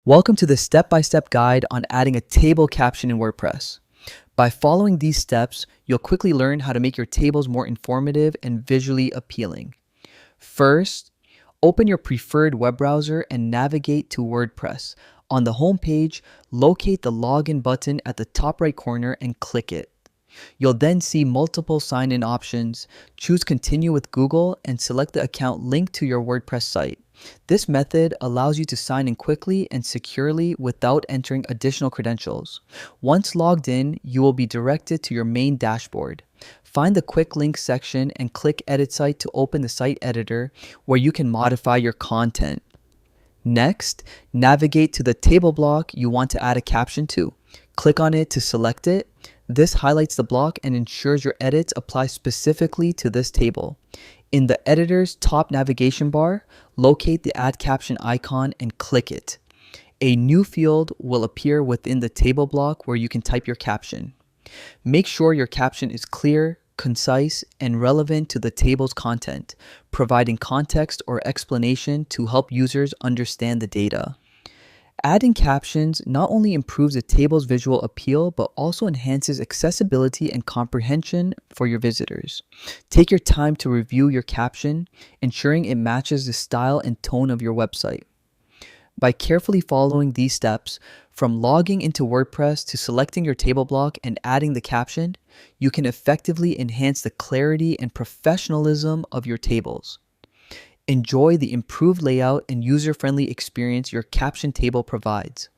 Welcome to the step-by-step guide on adding a table caption in WordPress. By following these steps, you'll quickly learn how to make your tables more informative and visually appealing. First, open your preferred web browser and navigate to WordPress. On the home page, locate the login button at the top right corner and click it. You'll then see multiple sign-in options. Choose Continue with Google and select the account linked to your WordPress site. This method allows you to sign in quickly and securely without entering additional credentials. Once logged in, you will be directed to your main dashboard. Find the Quick Links section and click Edit Site to open the site editor where you can modify your content. Next, navigate to the table block you want to add a caption to. Click on it to select it. This highlights the block and ensures your edits apply specifically to this table. In the editor's top navigation bar, locate the Add Caption icon and click it. A new field will appear within the table block where you can type your caption. Make sure your caption is clear, concise, and relevant to the table's content, providing context or explanation to help users understand the data. Adding captions not only improves a table's visual appeal, but also enhances accessibility and comprehension for your visitors. Take your time to review your caption, ensuring it matches the style and tone of your website. By carefully following these steps, from logging into WordPress to selecting your table block and adding the caption, you can effectively enhance the clarity and professionalism of your tables. Enjoy the improved layout and user-friendly experience your caption table provides.